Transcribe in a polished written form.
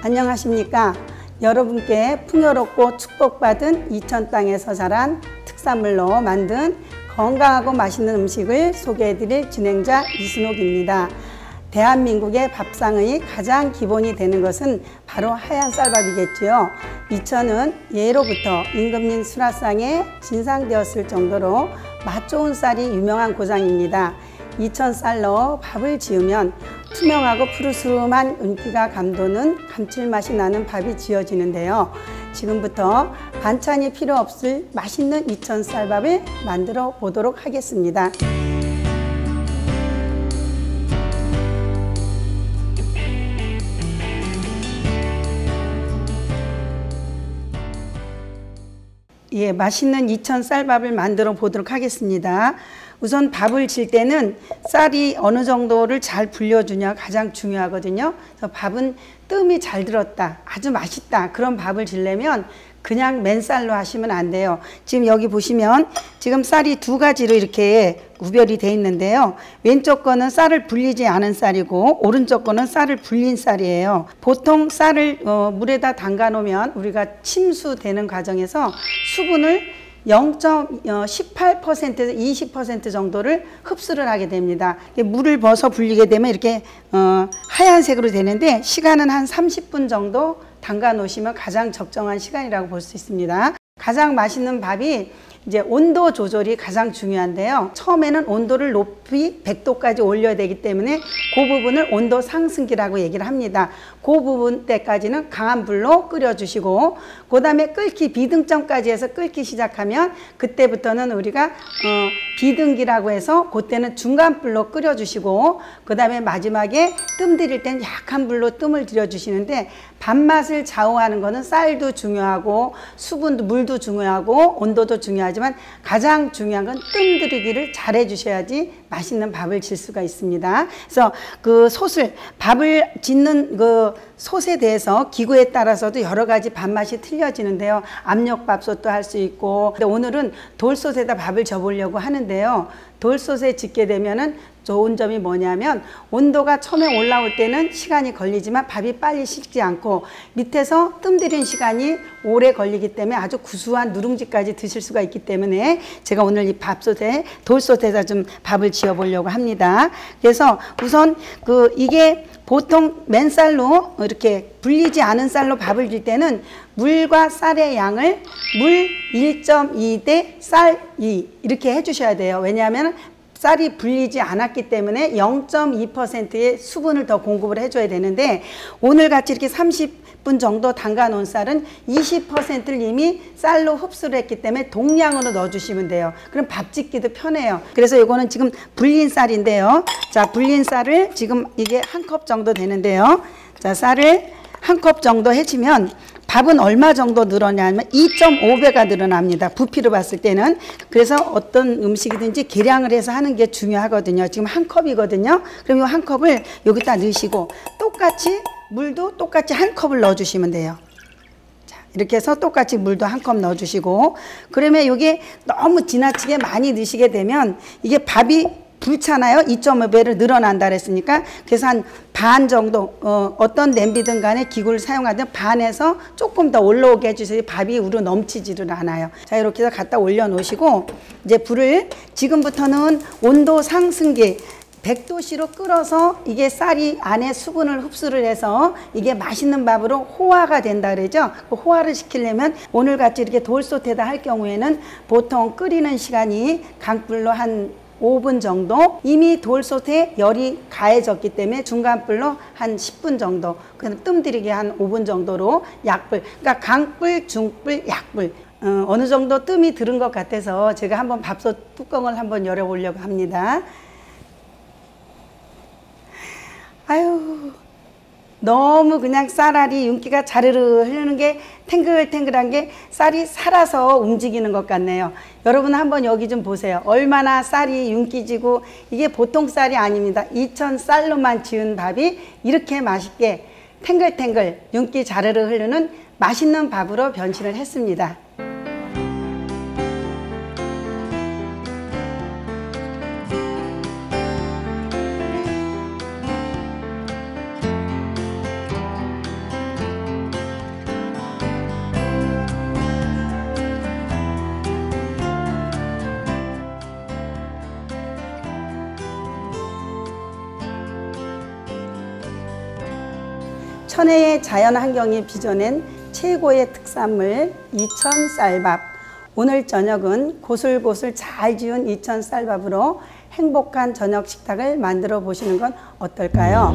안녕하십니까. 여러분께 풍요롭고 축복받은 이천 땅에서 자란 특산물로 만든 건강하고 맛있는 음식을 소개해드릴 진행자 이순옥입니다. 대한민국의 밥상의 가장 기본이 되는 것은 바로 하얀 쌀밥이겠지요. 이천은 예로부터 임금님 수라상에 진상되었을 정도로 맛 좋은 쌀이 유명한 고장입니다. 이천 쌀로 밥을 지으면 투명하고 푸르스름한 윤기가 감도는 감칠맛이 나는 밥이 지어지는데요. 지금부터 반찬이 필요 없을 맛있는 이천 쌀밥을 만들어 보도록 하겠습니다. 예, 맛있는 이천 쌀밥을 만들어 보도록 하겠습니다. 우선 밥을 질 때는 쌀이 어느 정도를 잘 불려주냐 가장 중요하거든요. 그래서 밥은 뜸이 잘 들었다, 아주 맛있다, 그런 밥을 질려면 그냥 맨쌀로 하시면 안 돼요. 지금 여기 보시면 지금 쌀이 두 가지로 이렇게 구별이 되어 있는데요. 왼쪽 거는 쌀을 불리지 않은 쌀이고 오른쪽 거는 쌀을 불린 쌀이에요. 보통 쌀을 물에다 담가 놓으면 우리가 침수되는 과정에서 수분을 0.18%에서 20% 정도를 흡수를 하게 됩니다. 물을 벗어 불리게 되면 이렇게 하얀색으로 되는데 시간은 한 30분 정도 담가 놓으시면 가장 적정한 시간이라고 볼 수 있습니다. 가장 맛있는 밥이 이제 온도 조절이 가장 중요한데요. 처음에는 온도를 높이 100도까지 올려야 되기 때문에 그 부분을 온도 상승기라고 얘기를 합니다. 그 부분 때까지는 강한 불로 끓여주시고 그 다음에 끓기 비등점까지 해서 끓기 시작하면 그때부터는 우리가 비등기라고 해서 그때는 중간 불로 끓여주시고 그 다음에 마지막에 뜸 들일 때는 약한 불로 뜸을 들여주시는데 밥맛을 좌우하는 거는 쌀도 중요하고 수분도 물도 중요하고 온도도 중요하지만 가장 중요한 건 뜸 들이기를 잘 해주셔야지 맛있는 밥을 질 수가 있습니다. 그래서 그 솥을 밥을 짓는 그 솥에 대해서 기구에 따라서도 여러 가지 밥맛이 틀려지는데요. 압력밥솥도 할 수 있고, 근데 오늘은 돌솥에다 밥을 져보려고 하는데요. 돌솥에 짓게 되면은 좋은 점이 뭐냐면 온도가 처음에 올라올 때는 시간이 걸리지만 밥이 빨리 식지 않고 밑에서 뜸 들인 시간이 오래 걸리기 때문에 아주 구수한 누룽지까지 드실 수가 있기 때문에 제가 오늘 이 밥솥에 돌솥에다 좀 밥을 지어 보려고 합니다. 그래서 우선 이게 보통 맨쌀로 이렇게 불리지 않은 쌀로 밥을 질 때는 물과 쌀의 양을 물 1.2 대 쌀 2 이렇게 해주셔야 돼요. 왜냐하면 쌀이 불리지 않았기 때문에 0.2%의 수분을 더 공급을 해줘야 되는데 오늘 같이 이렇게 30분 정도 담가 놓은 쌀은 20%를 이미 쌀로 흡수를 했기 때문에 동량으로 넣어주시면 돼요. 그럼 밥 짓기도 편해요. 그래서 이거는 지금 불린 쌀인데요. 자, 불린 쌀을 지금 이게 한 컵 정도 되는데요. 자, 쌀을 한 컵 정도 해주면 밥은 얼마 정도 늘어나냐면 2.5배가 늘어납니다. 부피로 봤을 때는. 그래서 어떤 음식이든지 계량을 해서 하는 게 중요하거든요. 지금 한 컵이거든요. 그럼 이 한 컵을 여기다 넣으시고 똑같이 물도 똑같이 한 컵을 넣어주시면 돼요. 자, 이렇게 해서 똑같이 물도 한 컵 넣어주시고 그러면 이게 너무 지나치게 많이 넣으시게 되면 이게 밥이 불잖아요. 2.5배를 늘어난다 그랬으니까 그래서 한 반 정도 어떤 냄비든 간에 기구를 사용하든 반에서 조금 더 올라오게 해주셔야 밥이 우러 넘치지를 않아요. 자, 이렇게 해서 갖다 올려 놓으시고 이제 불을 지금부터는 온도 상승기 100도씨로 끓어서 이게 쌀이 안에 수분을 흡수를 해서 이게 맛있는 밥으로 호화가 된다 그러죠. 그 호화를 시키려면 오늘 같이 이렇게 돌솥에다 할 경우에는 보통 끓이는 시간이 강불로 한 5분 정도 이미 돌솥에 열이 가해졌기 때문에 중간불로 한 10분 정도 그냥 뜸 들이게 한 5분 정도로 약불 그러니까 강불, 중불, 약불 어느 정도 뜸이 들은 것 같아서 제가 한번 밥솥 뚜껑을 한번 열어보려고 합니다. 아유 너무 그냥 쌀알이 윤기가 자르르 흐르는 게 탱글탱글한 게 쌀이 살아서 움직이는 것 같네요. 여러분 한번 여기 좀 보세요. 얼마나 쌀이 윤기지고 이게 보통 쌀이 아닙니다. 이천 쌀로만 지은 밥이 이렇게 맛있게 탱글탱글 윤기 자르르 흐르는 맛있는 밥으로 변신을 했습니다. 천혜의 자연 환경이 빚어낸 최고의 특산물 이천 쌀밥. 오늘 저녁은 고슬고슬 잘 지은 이천 쌀밥으로 행복한 저녁 식탁을 만들어 보시는 건 어떨까요?